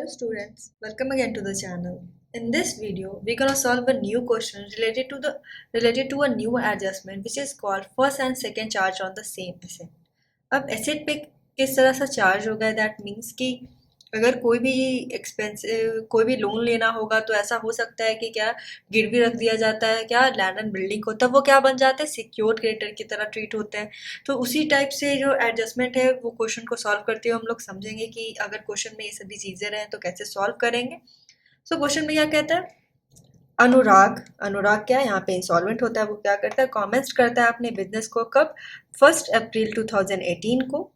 Hello students, welcome again to the channel. In this video, we're gonna solve a new question related to a new adjustment which is called first and second charge on the same asset. अब asset पे किस तरह से charge होगा that means कि अगर कोई भी लोन लेना होगा तो ऐसा हो सकता है कि क्या गिरवी रख दिया जाता है क्या लैंड एंड बिल्डिंग को, तब वो क्या बन जाते हैं सिक्योर्ड क्रेडिटर की तरह ट्रीट होते हैं। तो उसी टाइप से जो एडजस्टमेंट है वो क्वेश्चन को सॉल्व करते हुए हम लोग समझेंगे कि अगर क्वेश्चन में ये सभी चीज़ें रहें तो कैसे सॉल्व करेंगे। सो क्वेश्चन में क्या कहता है, अनुराग क्या है, यहाँ पे इंसॉल्वेंट होता है। वो क्या करता है, कमेंस करता है अपने बिजनेस को कब, 1 अप्रैल 2018 को।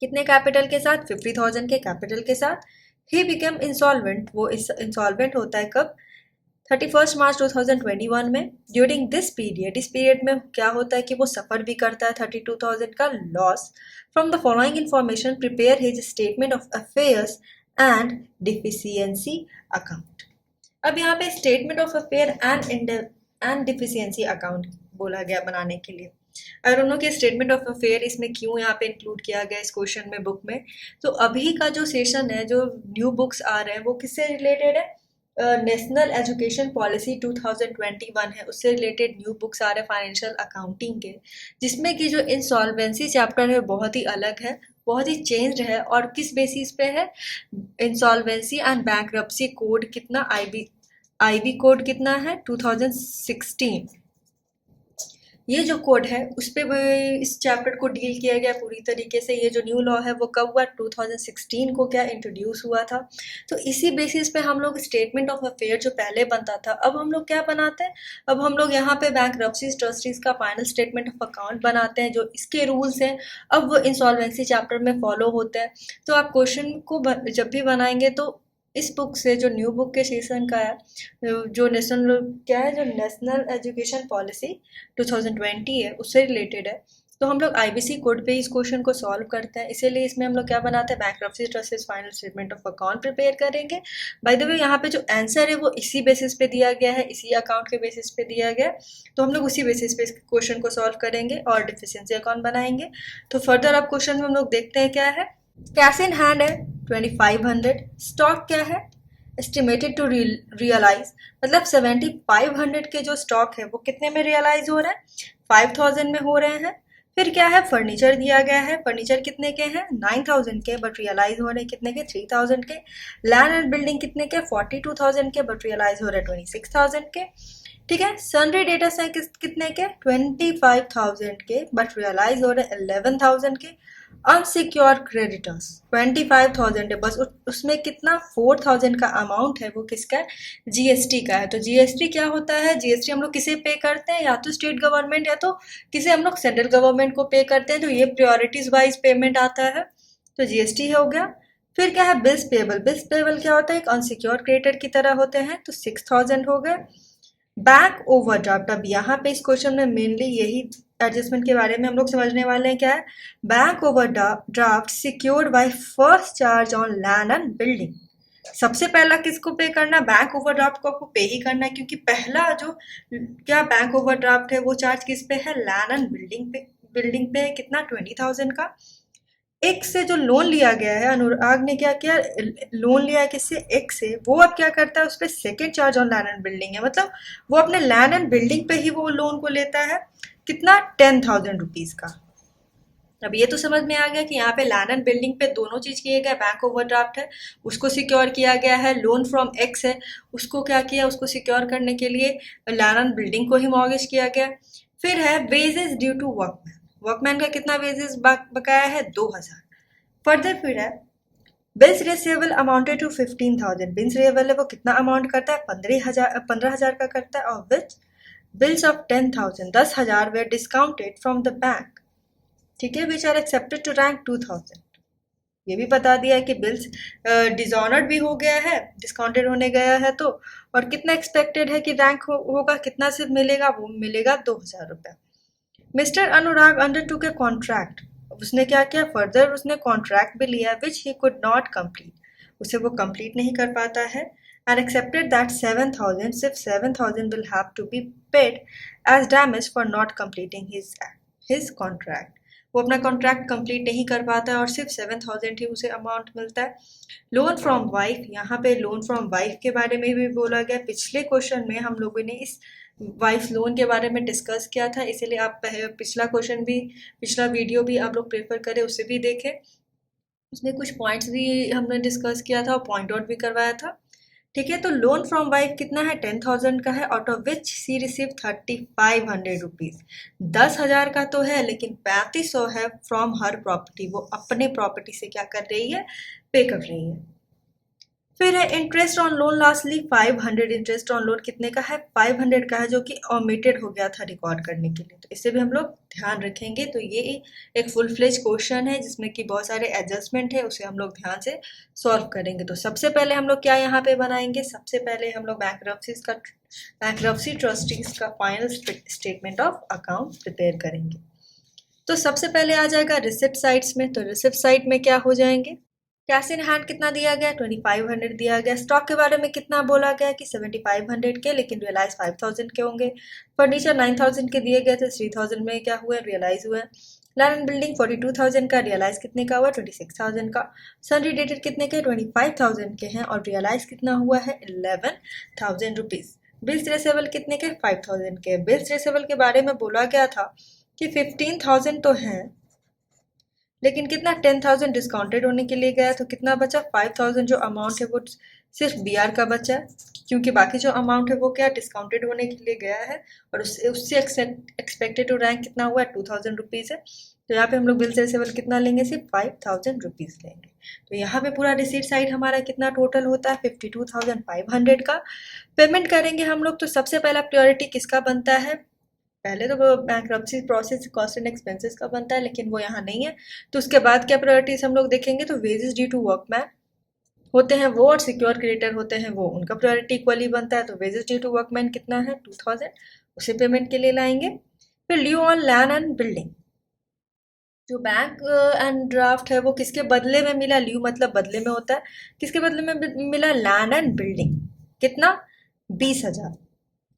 कितने कैपिटल के साथ, 50,000 के कैपिटल के साथ। ही बिकम इंसॉल्वेंट, वो इंसॉल्वेंट होता है कब, 31 मार्च 2021 में। ड्यूरिंग दिस पीरियड, इस पीरियड में क्या होता है कि वो सफ़र भी करता है 32,000 का loss. From the following information prepare his statement of affairs and deficiency account. अब यहाँ पे statement of affair and deficiency account बोला गया बनाने के लिए। आई डोंट नो कि स्टेटमेंट ऑफ अफेयर इसमें क्यों यहाँ पे इंक्लूड किया गया इस क्वेश्चन में बुक में। तो अभी का जो सेशन है, जो न्यू बुक्स आ रहे हैं वो किससे रिलेटेड है, नेशनल एजुकेशन पॉलिसी 2021 है, उससे रिलेटेड न्यू बुक्स आ रहे हैं फाइनेंशियल अकाउंटिंग के, जिसमें कि जो इंसॉल्वेंसी चैप्टर है बहुत ही अलग है, बहुत ही चेंज्ड है। और किस बेसिस पे है, इंसॉल्वेंसी एंड बैंकरप्सी कोड कितना, आईबी कोड कितना है 2016, ये जो कोड है उस पे इस चैप्टर को डील किया गया पूरी तरीके से। ये जो न्यू लॉ है वो कब हुआ, 2016 को क्या इंट्रोड्यूस हुआ था। तो इसी बेसिस पे हम लोग स्टेटमेंट ऑफ अफेयर जो पहले बनता था, अब हम लोग क्या बनाते हैं, अब हम लोग यहाँ पे बैंकरप्सीज ट्रस्टीज का फाइनल स्टेटमेंट ऑफ अकाउंट बनाते हैं। जो इसके रूल्स हैं अब वो इंसॉल्वेंसी चैप्टर में फॉलो होते हैं। तो आप क्वेश्चन को जब भी बनाएंगे तो इस बुक से, जो न्यू बुक के सेशन का है, जो नेशनल एजुकेशन पॉलिसी 2020 है उससे रिलेटेड है। तो हम लोग आईबीसी कोड पे इस क्वेश्चन को सॉल्व करते हैं। इसीलिए इसमें हम लोग क्या बनाते हैं, bankruptcy trusted final statement of account prepare करेंगे। बाय द वे यहाँ पे जो आंसर है वो इसी बेसिस पे दिया गया है, इसी अकाउंट के बेसिस पे दिया गया है। तो हम लोग उसी बेसिस पे इस क्वेश्चन को सॉल्व करेंगे और डिफिशियंसी अकाउंट बनाएंगे। तो फर्दर अब क्वेश्चन में हम लोग देखते हैं क्या है। कैश इन हैंड है 2500, स्टॉक क्या है, एस्टिमेटेड टू रियलाइज, मतलब 7500 के जो स्टॉक है वो कितने में रियलाइज हो रहे हैं, 5000 में हो रहे हैं। फिर क्या है, फर्नीचर दिया गया है, फर्नीचर कितने के हैं, 9000 के, बट रियलाइज हो रहे हैं कितने के, 3000 के। लैंड एंड बिल्डिंग कितने के, 42,000 के, बट रियलाइज हो रहे हैं 26,000 के। ठीक है, सनरी डेटा से कितने के, 25,000 के, बट रियलाइज हो रहे हैं 11,000 के। अनसिक्योर क्रेडिटर्स 25,000 है, बस उसमें कितना 4,000 का अमाउंट है वो किसका है, जीएसटी का है। तो जीएसटी क्या होता है, जीएसटी हम लोग किसे पे करते हैं, या तो स्टेट गवर्नमेंट या तो किसे हम लोग सेंट्रल गवर्नमेंट को पे करते हैं। तो ये प्रायोरिटीज वाइज पेमेंट आता है, तो जीएसटी हो गया। फिर क्या है, बिल्स पेबल, बिल्स पेबल क्या होता है, एक अनसिक्योर क्रेडिटर की तरह होते हैं, तो 6,000 हो गए। बैंक ओवरड्राफ्ट, अब यहाँ पे इस क्वेश्चन में मेनली यही एडजस्टमेंट के बारे में हम लोग समझने वाले हैं। क्या है, bank overdraft secured by first charge on land and building. सबसे पहला किसको पे करना, बैंक ओवरड्राफ्ट को आपको पे ही करना है, क्योंकि पहला जो क्या बैंक ओवरड्राफ्ट है वो चार्ज किस पे है, लैंड एंड बिल्डिंग पे है, कितना 20,000 का। एक से जो लोन लिया गया है, अनुराग ने क्या किया, लोन लिया है किससे, एक से, वो अब क्या करता है, उस पर second charge on land and building है, मतलब वो अपने लैंड एंड बिल्डिंग पे ही वो लोन को लेता है, कितना 10,000 रुपीज का। अब ये तो समझ में आ गया कि यहाँ पे लैंड एंड बिल्डिंग पे दोनों चीज किए गए, बैंक ओवरड्राफ्ट है उसको सिक्योर किया गया है, लोन फ्रॉम एक्स है उसको क्या किया, उसको सिक्योर करने के लिए लैंड एंड बिल्डिंग को ही मॉर्गेज किया गया। फिर है wages due to workman, workman का कितना वेजेस बकाया है, 2,000। फर्दर फिर है bills receivable amounted to 15,000, bills receivable है वो कितना अमाउंट करता है, 15,000 का करता है। और which bills of 10,000, 10,000 were discounted from the bank, ठीक है, which are accepted to rank 2,000। ये भी बता दिया है कि बिल्स डिसऑनर्ड भी हो गया है, डिस्काउंटेड होने गया है, तो और कितना एक्सपेक्टेड है कि रैंक होगा, कितना सिर्फ मिलेगा, वो मिलेगा 2,000 रुपया। मिस्टर अनुराग अंडरटूक ए कॉन्ट्रैक्ट, उसने क्या किया, फर्दर उसने कॉन्ट्रैक्ट भी लिया विच ही कुड नॉट कंप्लीट, उसे वो कंप्लीट नहीं कर पाता है। एंड एक्सेप्टेड दैट 7,000, सिर्फ 7,000 will have to be paid as damage for not completing his contract. वो अपना कॉन्ट्रैक्ट कंप्लीट नहीं कर पाता है और सिर्फ 7,000 ही उसे अमाउंट मिलता है। लोन फ्रॉम वाइफ, यहाँ पे लोन फ्रॉम वाइफ के बारे में भी बोला गया। पिछले क्वेश्चन में हम लोगों ने इस वाइफ लोन के बारे में डिस्कस किया था, इसीलिए आप पिछला क्वेश्चन भी, पिछला वीडियो भी आप लोग प्रेफर करें, उसे भी देखें। उसमें कुछ पॉइंट्स भी हमने डिस्कस किया था और पॉइंट आउट भी करवाया था। ठीक है, तो लोन फ्रॉम वाइफ कितना है, 10,000 का है, out of which C receive 3,500 rupees. 10,000 का तो है, लेकिन 3,500 है फ्रॉम हर प्रॉपर्टी, वो अपने प्रॉपर्टी से क्या कर रही है, पे कर रही है। फिर है interest on loan, lastly 500। Interest on loan कितने का है, 500 का है, जो कि ओमिटेड हो गया था रिकॉर्ड करने के लिए, तो इसे भी हम लोग ध्यान रखेंगे। तो ये एक फुल फ्लेज क्वेश्चन है जिसमें कि बहुत सारे एडजस्टमेंट है, उसे हम लोग ध्यान से सॉल्व करेंगे। तो सबसे पहले हम लोग क्या यहाँ पे बनाएंगे, सबसे पहले हम लोग बैंक्रप्सी ट्रस्टीज का final statement of account prepare करेंगे। तो सबसे पहले आ जाएगा रिसिप्ट साइड्स में। तो रिसिप्ट साइड में क्या हो जाएंगे, कैश इन हैंड कितना दिया गया, 2,500 दिया गया। स्टॉक के बारे में कितना बोला गया कि 7,500 के, लेकिन रियलाइज 5,000 के होंगे। फर्नीचर 9,000 के दिए गए थे, 3,000 में क्या हुए, रियलाइज हुए। लैंड एंड बिल्डिंग 42,000 का, रियलाइज कितने का हुआ, 26,000 का। सन्ड्री डेटेड कितने के, 25,000 के हैं, और रियलाइज कितना हुआ है, 11,000 रुपीज। बिल्स रिसेबल कितने के, 5,000 के। बिल्स रिसेबल के बारे में बोला गया था कि 15,000 तो हैं, लेकिन कितना, 10,000 डिस्काउंटेड होने के लिए गया, तो कितना बचा, 5,000 जो अमाउंट है वो सिर्फ बीआर का बचा है, क्योंकि बाकी जो अमाउंट है वो क्या, डिस्काउंटेड होने के लिए गया है, और उससे एक्सपेक्टेड टू रैंक कितना हुआ है, 2,000 रुपीज़ है। तो यहाँ पे हम लोग बिल रिसीवेबल कितना लेंगे, सिर्फ 5,000 रुपीज़ लेंगे। तो यहाँ पे पूरा रिसीट साइड हमारा कितना टोटल होता है, 52,500 का। पेमेंट करेंगे हम लोग, तो सबसे पहला प्रायोरिटी किसका बनता है, पहले तो वो bankruptcy process cost and expenses का बनता है, लेकिन वो यहाँ नहीं है। तो उसके बाद क्या प्रायोरिटीज हम लोग देखेंगे, तो वेजेस ड्यू टू वर्कमैन होते हैं वो, और सिक्योर क्रेडिटर होते हैं वो, उनका प्रायोरिटी इक्वली बनता है। तो वेजेस ड्यू टू वर्कमैन कितना है, 2,000, उसे पेमेंट के लिए लाएंगे। फिर due on land and building, जो बैंक एंड ड्राफ्ट है वो किसके बदले में मिला, ल्यू मतलब बदले में होता है, किसके बदले में मिला, लैंड एंड बिल्डिंग। कितना, 20,000।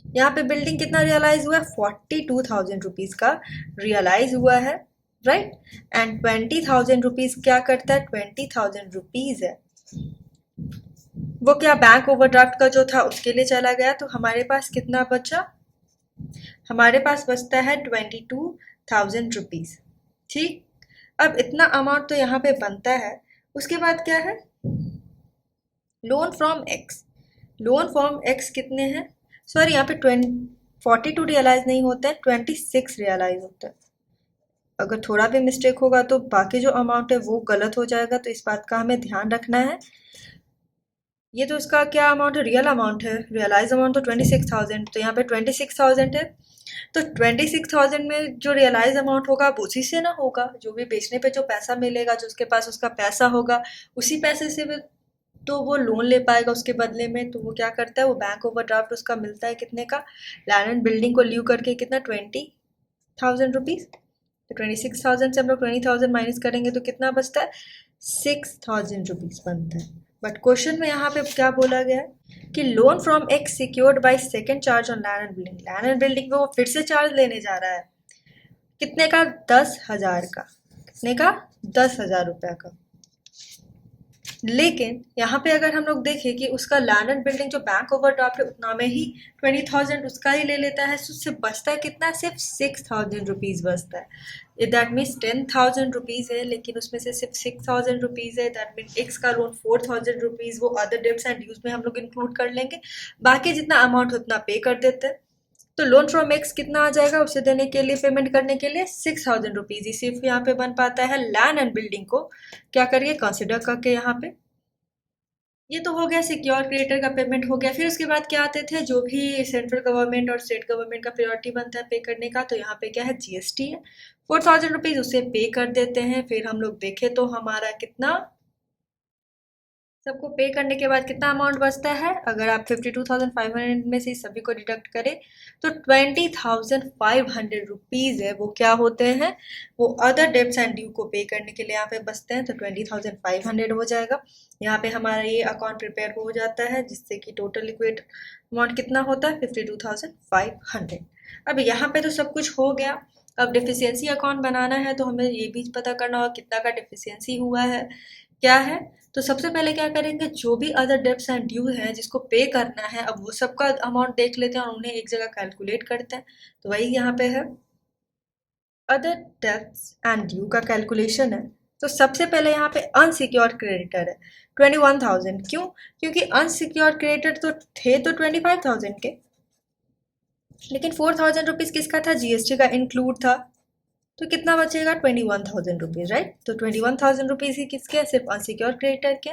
यहाँ पे बिल्डिंग कितना रियलाइज हुआ है, 42,000 रुपीज का रियलाइज हुआ है, राइट। एंड 20,000 रुपीज क्या करता है, 20,000 रुपीज है वो क्या, बैंक ओवरड्राफ्ट का जो था उसके लिए चला गया। तो हमारे पास कितना बचा, हमारे पास बचता है 22,000 रुपीज। ठीक, अब इतना अमाउंट तो यहाँ पे बनता है। उसके बाद क्या है, loan from x. Loan from x कितने हैं, सॉरी यहाँ पे 42 रियलाइज नहीं होता है, 26 रियलाइज होता है। अगर थोड़ा भी मिस्टेक होगा तो बाकी जो अमाउंट है वो गलत हो जाएगा, तो इस बात का हमें ध्यान रखना है। ये तो इसका क्या अमाउंट है, रियल अमाउंट है, रियलाइज अमाउंट तो 26,000, तो यहाँ पे 26,000 है। तो 26,000 में जो रियलाइज अमाउंट होगा अब उसी से ना होगा, जो भी बेचने पे जो पैसा मिलेगा, जो उसके पास उसका पैसा होगा, उसी पैसे से भी तो वो लोन ले पाएगा उसके बदले में। तो वो क्या करता है, वो बैंक ओवरड्राफ्ट उसका मिलता है कितने का, लैंड एंड बिल्डिंग को लीव करके कितना, 20,000 रुपीज़। तो 26,000 से हम लोग 20,000 माइनस करेंगे तो कितना बचता है, 6,000 रुपीज़ बनता है। बट क्वेश्चन में यहाँ पे क्या बोला गया है कि loan from x secured by second charge on land and building. Land and building पे वो फिर से चार्ज लेने जा रहा है, कितने का, 10,000 का। कितने का, 10,000 रुपये का। लेकिन यहाँ पे अगर हम लोग देखें कि उसका लैंड एंड बिल्डिंग जो बैंक ओवरड्राफ्ट है उतना में ही 20,000 उसका ही ले लेता है, तो उससे बचता है कितना, सिर्फ 6,000 रुपीज़ बचता है। दैट मीन्स 10,000 रुपीज़ है, लेकिन उसमें से सिर्फ 6,000 रुपीज़ है। दैट मीन्स एक्स का लोन 4,000 रुपीज़ वो अदर डेब्ट्स एंड ड्यूज में हम लोग इंक्लूड कर लेंगे, बाकी जितना अमाउंट उतना पे कर देते हैं। तो लोन फ्रॉम एक्स कितना आ जाएगा, उसे देने के लिए, पेमेंट करने के लिए 6,000 रुपीज़ ही सिर्फ यहाँ पे बन पाता है। लैंड एंड बिल्डिंग को क्या करिए, कंसिडर करके यहाँ पे। ये तो हो गया सिक्योर क्रिएटर का पेमेंट हो गया। फिर उसके बाद क्या आते थे, जो भी सेंट्रल गवर्नमेंट और स्टेट गवर्नमेंट का प्रायोरिटी बनता है पे करने का, तो यहाँ पे क्या है, जीएसटी है, 4,000 रुपीज़ उसे पे कर देते हैं। फिर हम लोग देखें तो हमारा कितना, सबको पे करने के बाद कितना अमाउंट बचता है, अगर आप 52,500 में से सभी को डिडक्ट करें तो 20,500 रुपीज़ है वो क्या होते हैं, वो अदर डेब्ट्स एंड ड्यू को पे करने के लिए यहाँ पे बचते हैं। तो 20,500 हो जाएगा। यहाँ पे हमारा ये अकाउंट प्रिपेयर हो जाता है, जिससे कि टोटल लिक्विड अमाउंट कितना होता है, 52,500। अब यहाँ पे तो सब कुछ हो गया। अब डिफिशियंसी अकाउंट बनाना है तो हमें ये भी पता करना होगा कितना का डिफिशियंसी हुआ है, क्या है। तो सबसे पहले क्या करेंगे, जो भी अदर डेब्ट्स एंड ड्यू हैं जिसको पे करना है, अब वो सबका अमाउंट देख लेते हैं और उन्हें एक जगह कैलकुलेट करते हैं। तो वही यहाँ पे है, अदर डेब्ट्स एंड ड्यू का कैलकुलेशन है। तो सबसे पहले यहाँ पे अनसिक्योर्ड क्रेडिटर है 21,000। क्यों? क्योंकि अनसिक्योर्ड क्रेडिटर तो थे तो 25,000 के, लेकिन 4,000 रुपीज़ किसका था, जीएसटी का इंक्लूड था। तो कितना बचेगा, 21,000 रुपीज़, राइट। तो 21,000 रुपीज़ ही किसके, सिर्फ अनसिक्योर क्रेडिटर के।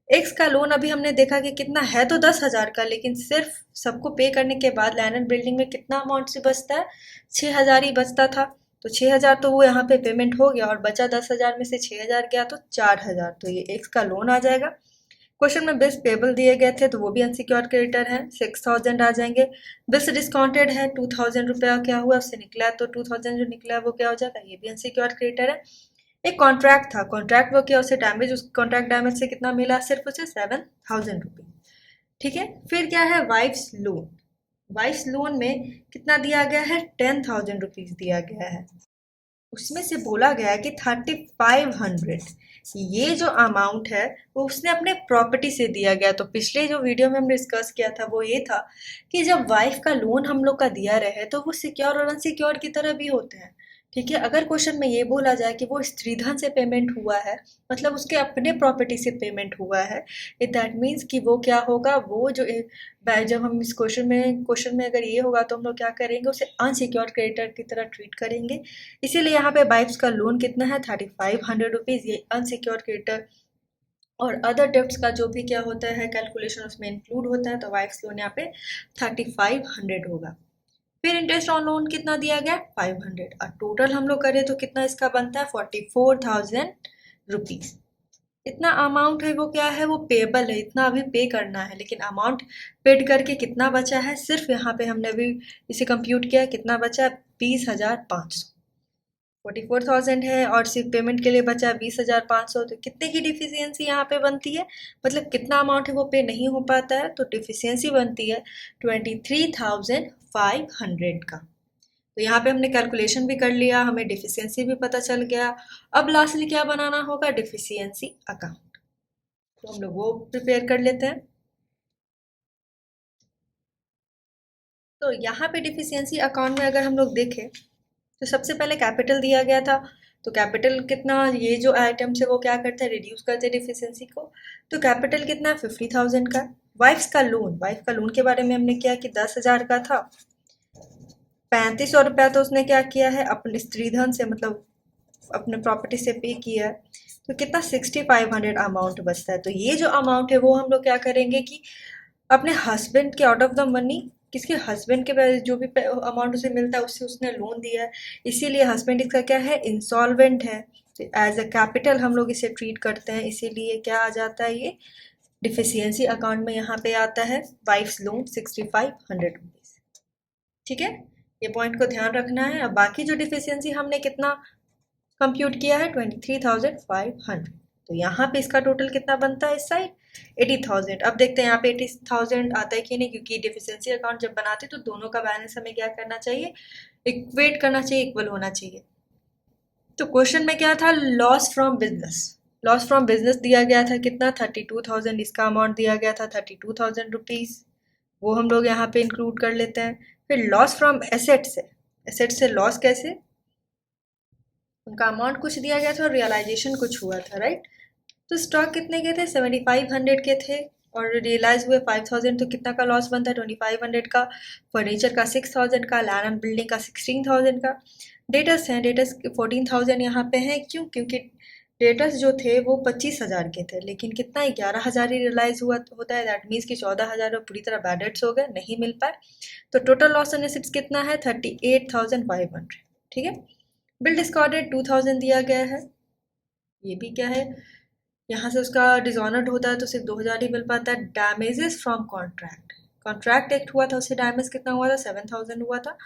एक्स का लोन अभी हमने देखा कि कितना है, तो 10,000 का, लेकिन सिर्फ सबको पे करने के बाद लैंड एंड बिल्डिंग में कितना अमाउंट से बचता है, 6,000 ही बचता था। तो 6,000 तो वो यहाँ पे पेमेंट हो गया और बचा 10,000 में से 6,000 गया तो 4,000, तो ये एक्स का लोन आ जाएगा। क्वेश्चन में बिल्स पेबल दिए गए थे तो वो भी अनसिक्योर्ड क्रेडिटर है, 6,000 आ जाएंगे। बिल्स डिस्काउंटेड है, 2,000 रुपया क्या हुआ, उससे निकला है, तो 2,000 जो निकला है वो क्या हो जाएगा, ये भी अनसिक्योर्ड क्रेडिटर है। एक कॉन्ट्रैक्ट था, कॉन्ट्रैक्ट वो किया, उसे डैमेज, उस कॉन्ट्रैक्ट डैमेज से कितना मिला, सिर्फ उसे 7,000 रुपीज। ठीक है, फिर क्या है, वाइफ्स लोन। वाइफ्स लोन में कितना दिया गया है, 10,000 रुपीज दिया गया है। उसमें से बोला गया है कि 3,500 ये जो अमाउंट है वो उसने अपने प्रॉपर्टी से दिया गया। तो पिछले जो वीडियो में हमने डिस्कस किया था वो ये था कि जब वाइफ का लोन हम लोग का दिया रहे तो वो सिक्योर और अनसिक्योर की तरह भी होते हैं। ठीक है, अगर क्वेश्चन में ये बोला जाए कि वो स्त्रीधन से पेमेंट हुआ है, मतलब उसके अपने प्रॉपर्टी से पेमेंट हुआ है, दैट मीन्स कि वो क्या होगा, वो जो जब हम इस क्वेश्चन में अगर ये होगा तो हम लोग क्या करेंगे, उसे अनसिक्योर्ड क्रेडिटर की तरह ट्रीट करेंगे। इसीलिए यहाँ पे वाइफ्स का लोन कितना है, 3,500 रुपीज़, ये अनसिक्योर्ड क्रेडिटर। और अदर डेब्ट्स का जो भी क्या होता है कैलकुलेशन उसमें इंक्लूड होता है, तो वाइफ्स लोन यहाँ पे 3,500 होगा। फिर इंटरेस्ट ऑन लोन कितना दिया गया, 500, और टोटल हम लोग करें तो कितना इसका बनता है, 44,000 रुपीज़। इतना अमाउंट है वो क्या है, वो पेबल है, इतना अभी पे करना है, लेकिन अमाउंट पेड करके कितना बचा है, सिर्फ यहाँ पे हमने अभी इसे कंप्यूट किया, कितना बचा है, 20,500। 44,000 है और सिर्फ पेमेंट के लिए बचा 20,500, तो कितने की डिफिशियंसी यहाँ पे बनती है, मतलब कितना अमाउंट है वो पे नहीं हो पाता है, तो डिफिशियंसी बनती है 23,500 का। तो यहाँ पे हमने कैलकुलेशन भी कर लिया, हमें डिफिशियंसी भी पता चल गया। अब लास्टली क्या बनाना होगा, डिफिशियंसी अकाउंट। तो हम लोग वो प्रिपेयर कर लेते हैं। तो यहाँ पे डिफिशियंसी अकाउंट में अगर हम लोग देखें तो सबसे पहले कैपिटल दिया गया था। तो कैपिटल कितना, ये जो आइटम्स है वो क्या करते हैं, रिड्यूस करते हैं डिफिशियंसी को। तो कैपिटल कितना है, 50,000 का। वाइफ्स का लोन, वाइफ का लोन के बारे में हमने किया कि 10,000 का था, 3,500 रुपया तो उसने क्या किया है, अपने स्त्रीधन से, मतलब अपने प्रॉपर्टी से पे किया है। तो कितना, 6,500 अमाउंट बचता है। तो ये जो अमाउंट है वो हम लोग क्या करेंगे कि अपने हस्बैंड के आउट ऑफ द मनी, किसके, हस्बैंड के पास जो भी अमाउंट उसे मिलता है उससे उसने लोन दिया है, इसीलिए हस्बैंड इसका क्या है, इंसॉल्वेंट है। एज अ कैपिटल हम लोग इसे ट्रीट करते हैं, इसीलिए क्या आ जाता है, ये डिफिशियंसी अकाउंट में यहाँ पे आता है वाइफ्स लोन 6,500 रुपीज़। ठीक है, ये पॉइंट को ध्यान रखना है। अब बाकी जो डिफिशियंसी हमने कितना कंप्यूट किया है, 23,500। तो यहाँ पे इसका टोटल कितना बनता है, इस साइड 80,000। अब देखते हैं यहाँ पे 80,000 आता है कि नहीं, क्योंकि डिफिशियंसी अकाउंट जब बनाते हैं तो दोनों का बैलेंस हमें क्या करना चाहिए, इक्वेट करना चाहिए, इक्वल होना चाहिए। तो क्वेश्चन में क्या था, loss from business. Loss from business दिया गया था कितना, 32,000, इसका अमाउंट दिया गया था 32,000 रुपीज़, वो हम लोग यहाँ पे इंक्लूड कर लेते हैं। फिर लॉस फ्रॉम एसेट से, एसेट से लॉस कैसे, उनका अमाउंट कुछ दिया गया था और रियलाइजेशन कुछ हुआ था, राइट। तो स्टॉक कितने के थे, 7,500 के थे और रियलाइज हुए 5,000, तो कितना का लॉस बनता है, 2,500 का। फर्नीचर का 6,000 का, लैंड एंड बिल्डिंग का 16,000 का। डेटर्स हैं, डेटर्स 14,000 यहाँ पे हैं, क्यों, क्योंकि डेटर्स जो थे वो 25,000 के थे, लेकिन कितना, 11,000 ही रियलाइज हुआ होता है, दैट मीन्स कि 14,000 पूरी तरह बैड डेट्स हो गए, नहीं मिल पाए। तो टोटल लॉस ऑन एसेट्स कितना है, 38,500। ठीक है, बिल डिस्कार्डेड 2,000 दिया गया है, ये भी क्या है, यहाँ से उसका डिसऑनर्ड होता है तो सिर्फ 2,000 ही मिल पाता है। Damages from contract, contract act हुआ था, उससे डैमेज कितना हुआ था, 7,000 हुआ था।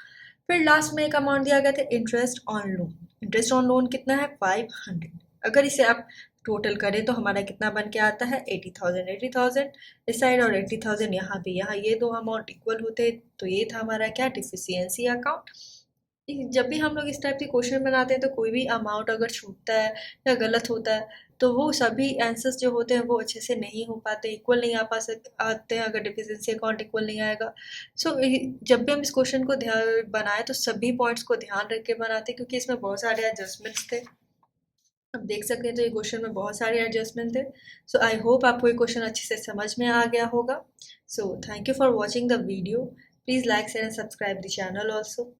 फिर लास्ट में एक अमाउंट दिया गया था, interest on loan. Interest on loan कितना है, 500। अगर इसे आप टोटल करें तो हमारा कितना बन के आता है, 80,000। 80,000 इस साइड और 80,000 यहाँ पे, यहाँ ये दो अमाउंट इक्वल होते, तो ये था हमारा क्या, डिफिशियंसी अकाउंट। जब भी हम लोग इस टाइप के क्वेश्चन बनाते हैं तो कोई भी अमाउंट अगर छूटता है या गलत होता है तो वो सभी आंसर्स जो होते हैं वो अच्छे से नहीं हो पाते, इक्वल नहीं आते हैं अगर डिफिशिएंसी अकाउंट इक्वल नहीं आएगा। सो जब भी हम इस क्वेश्चन को ध्यान बनाए तो सभी पॉइंट्स को ध्यान रख के बनाते हैं, क्योंकि इसमें बहुत सारे एडजस्टमेंट्स थे। आप देख सकते हैं तो ये क्वेश्चन में बहुत सारे एडजस्टमेंट थे। सो आई होप आपको ये क्वेश्चन अच्छे से समझ में आ गया होगा। So thank you for watching the video. Please like share and subscribe the channel also.